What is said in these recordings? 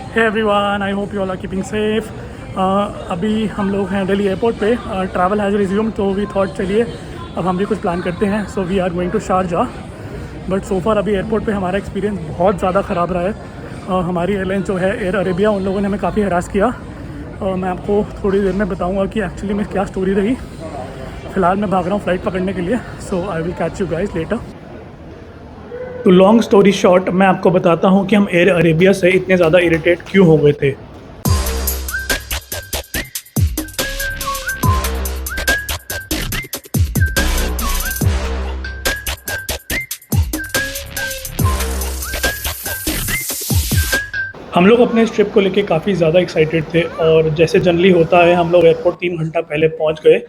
Hey everyone, I hope you all are keeping safe. अभी हम लोग हैं दिल्ली एयरपोर्ट पे। ट्रैवल हैज़ रिज्यूम, तो वी थॉट चलिए अब हम भी कुछ प्लान करते हैं। So we are going to Sharjah. But so far अभी एयरपोर्ट पे हमारा एक्सपीरियंस बहुत ज़्यादा ख़राब रहा है। हमारी एयरलाइन जो है एयर अरेबिया, उन लोगों ने हमें काफ़ी हरास किया। मैं आपको थोड़ी देर में बताऊँगा कि एक्चुअली में क्या स्टोरी रही। फ़िलहाल मैं भाग रहा हूँ फ़्लाइट पकड़ने के लिए। So I will catch you guys later. तो लॉन्ग स्टोरी शॉर्ट, मैं आपको बताता हूँ कि हम एयर अरेबिया से इतने ज़्यादा इरिटेट क्यों हो गए थे। हम लोग अपने इस ट्रिप को लेके काफ़ी ज़्यादा एक्साइटेड थे, और जैसे जनरली होता है हम लोग एयरपोर्ट 3 घंटा पहले पहुंच गए।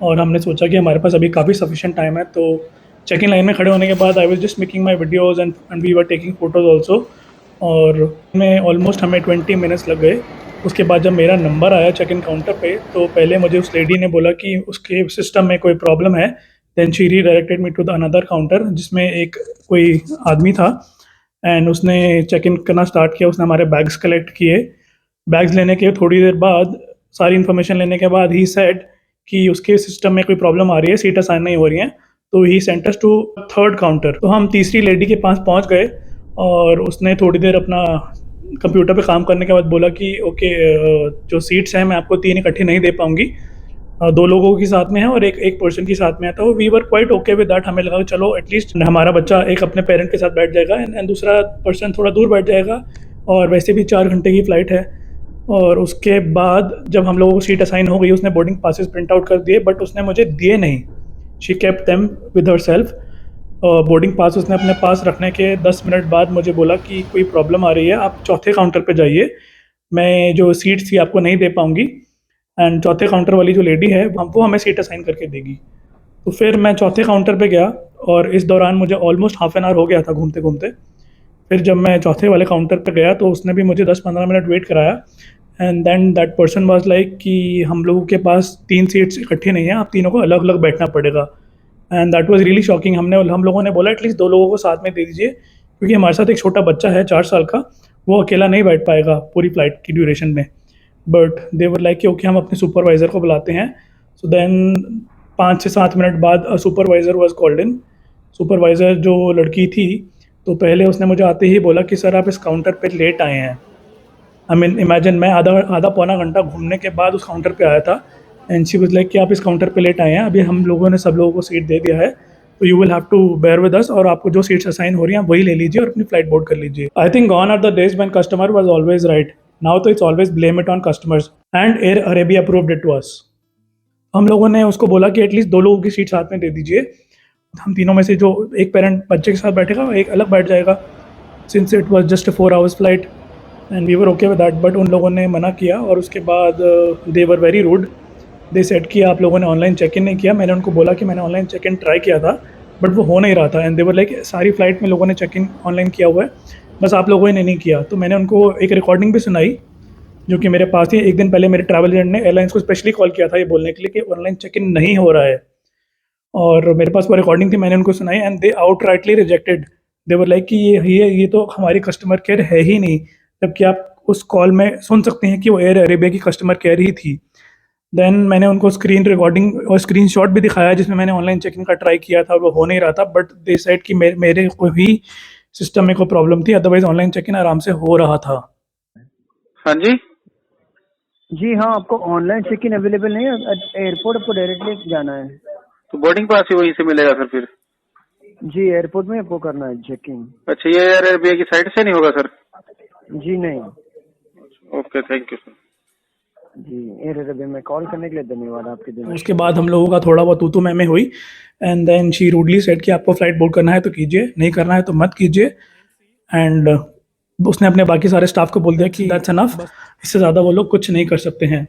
और हमने सोचा कि हमारे पास अभी काफ़ी सफिशिएंट टाइम है। तो चेक इन लाइन में खड़े होने के बाद I was just making my videos and we were taking photos also. और में ऑलमोस्ट हमें 20 मिनट्स लग गए। उसके बाद जब मेरा नंबर आया चेक इन काउंटर पे, तो पहले मुझे उस लेडी ने बोला कि उसके सिस्टम में कोई प्रॉब्लम है। Then she redirected me to the another counter, जिसमें एक कोई आदमी था। एंड उसने चेक इन करना स्टार्ट किया। उसने हमारे बैग्स कलेक्ट किए। बैग्स लेने के थोड़ी देर बाद, सारी इन्फॉर्मेशन लेने के बाद, ही सेड कि उसके सिस्टम में कोई प्रॉब्लम आ रही है, सीट असाइन नहीं हो रही हैं। तो he sent us to third counter. तो हम तीसरी लेडी के पास पहुंच गए, और उसने थोड़ी देर अपना कंप्यूटर पे काम करने के बाद बोला कि ओके, जो सीट्स हैं मैं आपको 3 इकट्ठी नहीं दे पाऊंगी। 2 लोगों के साथ में है और एक एक पर्सन के साथ में है। तो we were quite okay with that. हमें लगा कि चलो एटलीस्ट हमारा बच्चा एक अपने पेरेंट के साथ बैठ जाएगा, एंड दूसरा पर्सन थोड़ा दूर बैठ जाएगा। और वैसे भी 4 घंटे की फ़्लाइट है। और उसके बाद जब हम लोगों को सीट असाइन हो गई, उसने बोर्डिंग पासेस प्रिंट आउट कर दिए, बट उसने मुझे दिए नहीं। She kept them with her self. Boarding pass उसने अपने पास रखने के 10 मिनट बाद मुझे बोला कि कोई प्रॉब्लम आ रही है, आप चौथे काउंटर पे जाइए, मैं जो सीट्स थी आपको नहीं दे पाऊँगी। एंड चौथे काउंटर वाली जो लेडी है वो हमें सीट असाइन करके देगी। तो फिर मैं चौथे काउंटर पे गया, और इस दौरान मुझे ऑलमोस्ट हाफ एन आवर हो गया था घूमते घूमते। फिर जब मैं चौथे वाले काउंटर पे गया, तो उसने भी मुझे 10-15 मिनट वेट कराया। And then that person was like कि हम लोगों के पास 3 सीट्स इकट्ठी नहीं है, आप तीनों को अलग अलग बैठना पड़ेगा। And that was really shocking. हम लोगों ने बोला एटलीस्ट 2 लोगों को साथ में दे दीजिए, क्योंकि हमारे साथ एक छोटा बच्चा है 4 साल का, वो अकेला नहीं बैठ पाएगा पूरी फ़्लाइट की ड्यूरेशन में। बट दे वर लाइक कि ओके, हम अपने सुपरवाइज़र को बुलाते हैं। सो देन 5 से 7 मिनट बाद supervisor was called in. Supervisor जो लड़की थी, तो पहले उसने मुझे आते ही बोला कि सर आप इस काउंटर पे लेट आए हैं। आई मीन इमेजिन, मैं आधा आधा पौना घंटा घूमने के बाद उस काउंटर पे आया था। एंड शी वाज लाइक कि आप इस काउंटर पे लेट आए हैं, अभी हम लोगों ने सब लोगों को सीट दे दिया है, तो you will have to bear with us, और आपको जो सीट्स असाइन हो रही हैं वही ले लीजिए और अपनी फ्लाइट बोर्ड कर लीजिए। I think gone are the days when customer was always right. Now तो it's always blame it on customers, and Air Arabia approved it to us. हम लोगों ने उसको बोला कि एटलीस्ट 2 लोगों की सीट साथ में दे दीजिए। हम तीनों में से जो एक पेरेंट बच्चे के साथ बैठेगा, एक अलग बैठ जाएगा, since it was just a 4 hours flight. And we were okay with that. But उन लोगों ने मना किया, और उसके बाद they were very rude. They said कि आप लोगों ने ऑनलाइन चेक इन नहीं किया। मैंने उनको बोला कि मैंने ऑनलाइन चेक इन ट्राई किया था, बट वो हो नहीं रहा था। एंड दे वर लाइक सारी फ्लाइट में लोगों ने चेक इन ऑनलाइन किया हुआ है, बस आप लोगों ने नहीं किया। तो मैंने उनको एक रिकॉर्डिंग भी सुनाई, जो कि मेरे पास थी। एक दिन पहले मेरे ट्रैवल एजेंट ने एयरलाइंस को स्पेशली कॉल किया था ये बोलने के लिए कि ऑनलाइन चेक इन नहीं हो रहा है। और मेरे पास वो रिकॉर्डिंग थी, मैंने उनको सुनाई, and they outrightly rejected. They were like कि ये तो हमारी कस्टमर केयर है ही नहीं, जबकि आप उस कॉल में सुन सकते हैं कि वो एयर अरेबिया की कस्टमर केयर ही थी। देन मैंने उनको स्क्रीन रिकॉर्डिंग और स्क्रीनशॉट भी दिखाया, जिसमें मैंने ऑनलाइन चेकिंग का ट्राई किया था, वो हो नहीं रहा था। बट दे सेड कि मेरे को ही सिस्टम में कोई प्रॉब्लम थी, अदरवाइज ऑनलाइन चेक इन आराम से हो रहा था। हाँ जी। जी हाँ, आपको ऑनलाइन चेक इन अवेलेबल नहीं है, एयरपोर्ट आपको डायरेक्टली जाना है। तो बोर्डिंग पास ही वहीं से मिलेगा सर फिर? जी, एयरपोर्ट में आपको करना है चेक इन। अच्छा, ये एयर अरेबिया की साइड से नहीं होगा सर? जी नहीं। Okay, thank you sir. जी, एयर अरेबिया में कॉल करने के लिए धन्यवाद आपके दिन। उसके बाद हम लोगों का थोड़ा बहुत तू मैं हुई। And then she rudely said कि आपको फ्लाइट बोर्ड करना है तो कीजिए, नहीं करना है तो मत कीजिए। एंड उसने अपने बाकी सारे स्टाफ को बोल दिया कि दैट्स अनफ, इससे ज़्यादा वो लोग कुछ नहीं कर सकते हैं।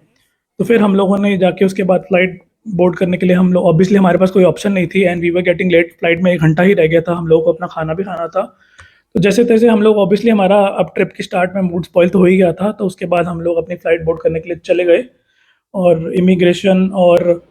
तो फिर हम लोगों ने जाके उसके बाद फ्लाइट बोर्ड करने के लिए, हम लोग ऑब्वियसली हमारे पास कोई ऑप्शन नहीं थी, and we were getting late. Flight में 1 घंटा ही रह गया था, हम लोगों को अपना खाना भी खाना था। तो जैसे तैसे हम लोग, ऑब्वियसली हमारा अब ट्रिप की स्टार्ट में मूड स्पॉइल तो हो ही गया था। तो उसके बाद हम लोग अपनी फ़्लाइट बोर्ड करने के लिए चले गए, और इमिग्रेशन और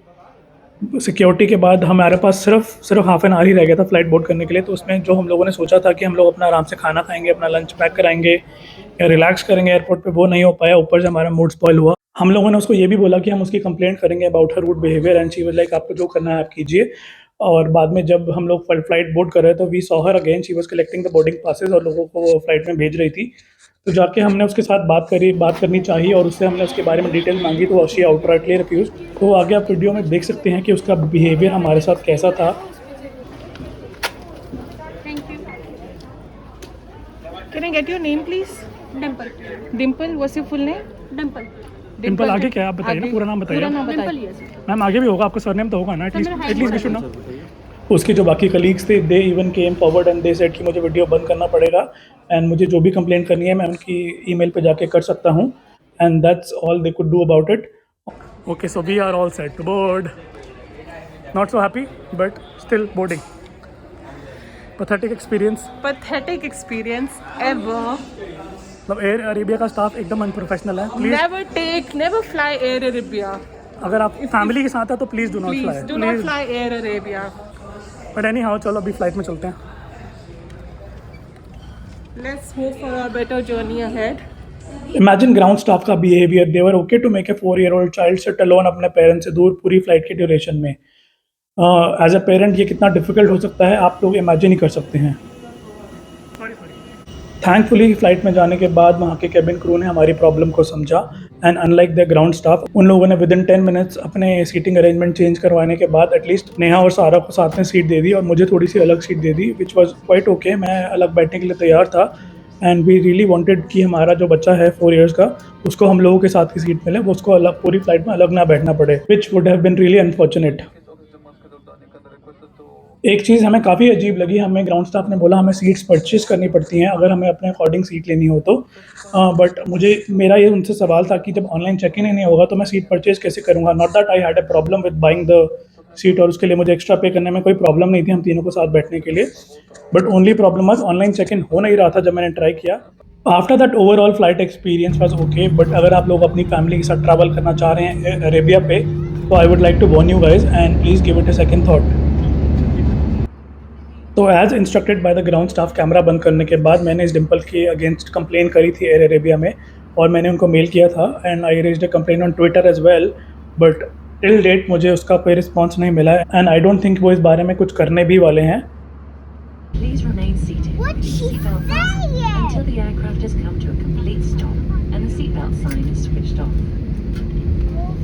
सिक्योरिटी के बाद हमारे पास सिर्फ हाफ एन आवर ही रह गया था फ़्लाइट बोर्ड करने के लिए। तो उसमें जो हम लोगों ने सोचा था कि हम लोग अपना आराम से खाना खाएँगे, अपना लंच पैक कराएँगे या रिलैक्स करेंगे एयरपोर्ट पे, वो नहीं हो पाया। ऊपर से हमारा मूड स्पॉइल हुआ। हम लोगों ने उसको ये भी बोला कि हम उसकी कंप्लेंट करेंगे about her rude behaviour and she was like आपको जो करना है आप कीजिए। और बाद में जब हम लोग फ़्लाइट बोर्ड कर रहे थे तो we saw her again, she was collecting the boarding passes और लोगों को वो फ़्लाइट में भेज रही थी। तो जाके हमने उसके साथ बात करनी चाहिए और उससे हमने उसके बारे में डिटेल माँगी तो शी आउटराइटली रिफ्यूज़। तो आगे आप वीडियो में देख सकते हैं कि उसका बिहेवियर हमारे साथ कैसा था। Thank you. Can I get your name, please? Dimple. Dimple. What's your full name? Dimple. Dimple आगे क्या है आप बताइए ना, आगे- पूरा नाम बताइए। पूरा नाम Dimple, बताइए। yes. मैम आगे भी होगा, आपका सरनेम तो होगा ना सर, मेरा एटलीस्ट वी शुड नो। है। उसके जो बाकी कलीग्स थे they even came forward and they said कि मुझे वीडियो बंद करना पड़ेगा एंड मुझे जो भी कंप्लेंट करनी है मैं उनकी ईमेल पे जाके कर सकता हूँ and that's all they could do about it. Okay so we are all set to board, not so happy but still boarding. Pathetic experience. Pathetic experience ever. मतलब एयर अरेबिया का स्टाफ एकदम unprofessional है। Please Never fly Air Arabia. अगर आप family के साथ हैं तो please do not Please fly, do not fly Air Arabia. But any how चलो अभी फ्लाइट में चलते हैं। Let's hope for a better journey ahead. Imagine ground staff का behaviour, they were okay to make a 4-year-old child sit alone अपने parents से दूर पूरी फ्लाइट की ड्यूरेशन में। एज अ पेरेंट ये कितना डिफिकल्ट हो सकता है आप लोग इमेजिन ही कर सकते हैं। थैंकफुली फ्लाइट में जाने के बाद वहाँ के केबिन क्रू ने हमारी प्रॉब्लम को समझा and unlike the ground staff उन लोगों ने विदिन 10 मिनट्स अपने सीटिंग अरेंजमेंट चेंज करवाने के बाद एटलीस्ट नेहा और सारा को साथ में सीट दे दी और मुझे थोड़ी सी अलग seat they the which was quite okay. मैं अलग बैठने के लिए तैयार था एंड वी रियली वांटेड कि हमारा जो बच्चा है 4 इयर्स का उसको हम लोगों के साथ की सीट मिले, वो उसको अलग पूरी फ्लाइट में अलग ना बैठना पड़े, which would have been really unfortunate. एक चीज़ हमें काफ़ी अजीब लगी, हमें ग्राउंड स्टाफ ने बोला हमें सीट्स परचेज़ करनी पड़ती हैं अगर हमें अपने अकॉर्डिंग सीट लेनी हो तो। बट मेरा ये उनसे सवाल था कि जब ऑनलाइन चेक इन ही नहीं होगा तो मैं सीट परचेज़ कैसे करूँगा। Not that I had a problem with buying the seat और उसके लिए मुझे एक्स्ट्रा पे करने में कोई प्रॉब्लम नहीं थी हम तीनों को साथ बैठने के लिए, but only problem was online check in हो नहीं रहा था जब मैंने ट्राई किया। After that overall flight experience was okay, but अगर आप लोग अपनी फैमिली के साथ ट्रैवल करना चाह रहे हैं अरेबिया पे तो I would like to warn you guys and please give it a second thought. तो as instructed by the ground staff camera बंद करने के बाद मैंने इस डिम्पल के अगेंस्ट कंप्लेन करी थी एयर अरेबिया में और मैंने उनको मेल किया था and I raised a complain on Twitter as well, but till date मुझे उसका कोई रिस्पॉन्स नहीं मिला है एंड आई डोंट थिंक वो इस बारे में कुछ करने भी वाले हैं। Please remain seated with your seatbelt fastened until the aircraft has come to a complete stop and the seatbelt sign is switched off.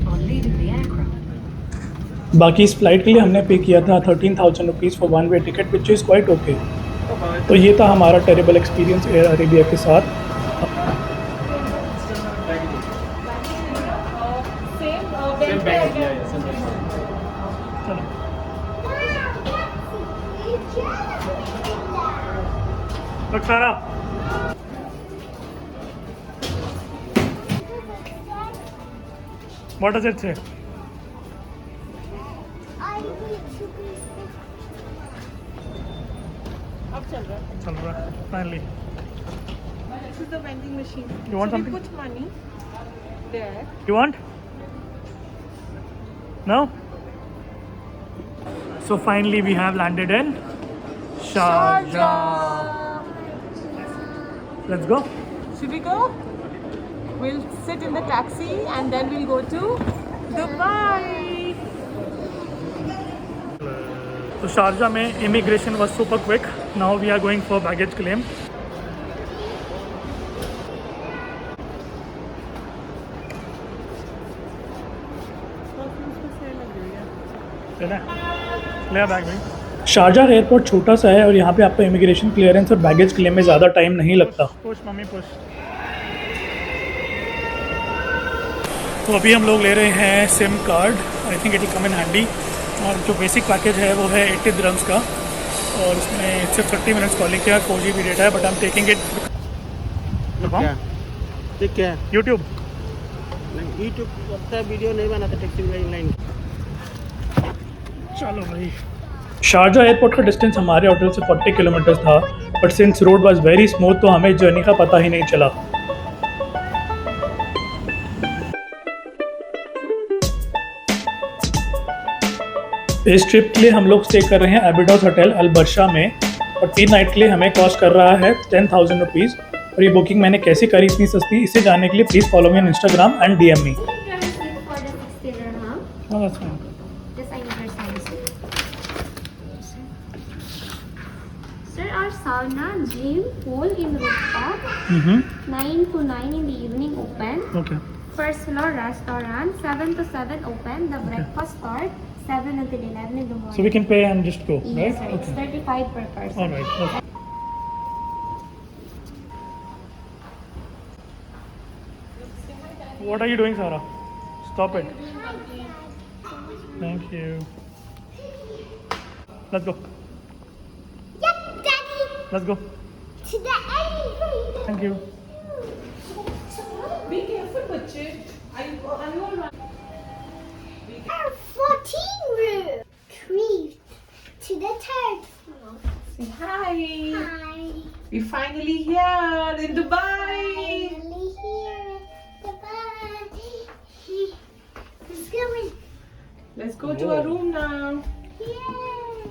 On leaving the aircraft, बाकी इस फ्लाइट के लिए हमने पे किया था 13,000 rupees for one way ticket which is quite okay. तो ये था हमारा टेरेबल एक्सपीरियंस एयर अरेबिया के साथ। What does it say? अब चल रहा है. चल रहा है finally. This is the vending machine. You want so something? we put money there. You want? No? So finally we have landed in Sharjah. Let's go. Should we go? We'll sit in the taxi and then we'll go to Dubai. So Sharjah में immigration was super quick. Now we are going for baggage claim. ले bag भाई। Sharjah airport छोटा सा है और यहाँ पे आपको इमिग्रेशन क्लियरेंस और बैगेज क्लेम में ज़्यादा टाइम नहीं लगता। Push mummy push. तो अभी हम लोग ले रहे हैं SIM card, I think it will come in handy. और जो बेसिक पैकेज है वो है 80 दिरहम्स का और उसमें सिर्फ 30 मिनट्स कॉलिंग किया, 4 GB डेटा है, but I am taking it. ठीक है यूट्यूब यूट्यूब अपना वीडियो नहीं बनाता टैक्सी लाइन। चलो भाई। शारजाह एयरपोर्ट का डिस्टेंस हमारे होटल से 40 किलोमीटर था, but since road was very smooth तो हमें जर्नी का पता ही नहीं चला। इस ट्रिप के लिए हम लोग स्टे कर रहे हैं एबिडोस होटल अल-बरशा में और 3 नाइट के लिए हमें कॉस्ट कर रहा है 10,000 रुपीज़। और ये बुकिंग मैंने कैसे करी इतनी सस्ती, इसे जानने के लिए please follow me on Instagram and DM me. Sir, our sauna, gym, pool in rooftop, 9 to 9 in the evening open. Okay First floor restaurant, 7 to 7 open. The breakfast start 7 until 11 in the morning. So we can pay and just go Yes, sir. Right? It's 35 per person. Alright. What are you doing, Sarah? Stop it. Thank you. Let's go. Yep, Daddy. Let's go. To the elevator. Thank you. Be careful, बच्चे. Are you all right? Our 14 room. Treat to the third floor. Say hi. Hi. We're finally here in Dubai. Finally here. Goodbye. Let's go in. Let's go to our room now. Yay.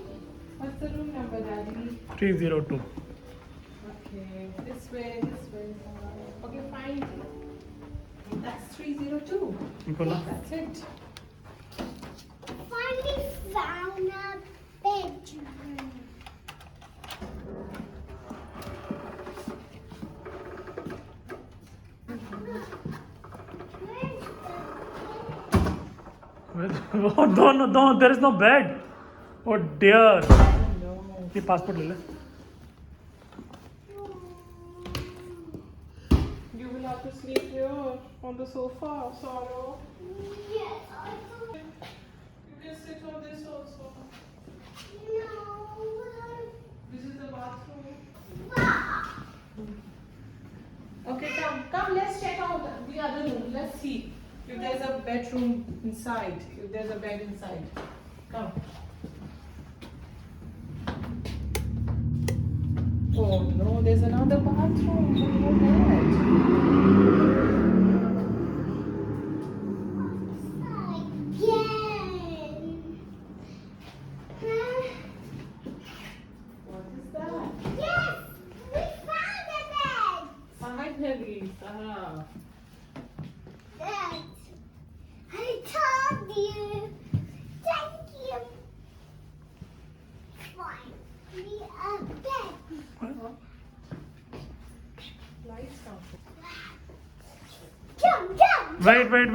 What's the room number, Daddy? 302. Okay, this way, this way. Okay, fine. That's 302. Nicola. That's it. Finally found a bedroom. Oh, no, there is no bed. Oh dear. ये passport ले ले। You will have to sleep here on the sofa, Sarah. Yes, I You can sit on this also. know. This is the bathroom. Wow. Okay, come, let's check out the other room. Let's see if there's a bedroom inside, if there's a bed inside. Come. Oh no, there's another bathroom. No bed. Again. Huh? What is that? Yes, we found a bed. Finally, Sarah. Dad, I told you. Thank you. Finally a bed. Lights down. Jump, jump, Wait. jump,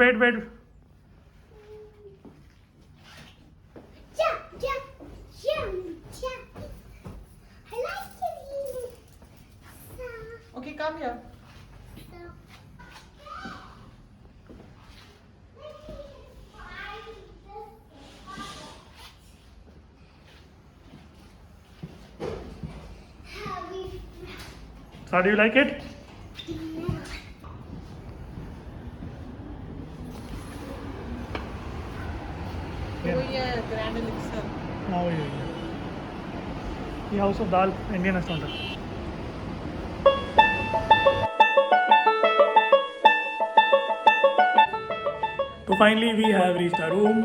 jump. I like it. Okay, come here. So do you like it? Oh yeah, Grand Elixir. Oh yeah. The House of Dal Indian restaurant. So finally we have reached our room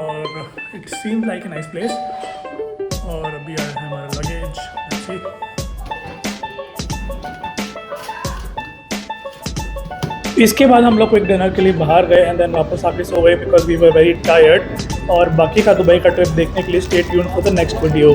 और it seems like a nice place और अभी आया है हमारा luggage. Let's see. इसके बाद हम लोग को एक डिनर के लिए बाहर गए एंड देन वापस आके सो गए because we were very tired. और बाकी का दुबई का ट्रिप देखने के लिए stay tuned for the next video.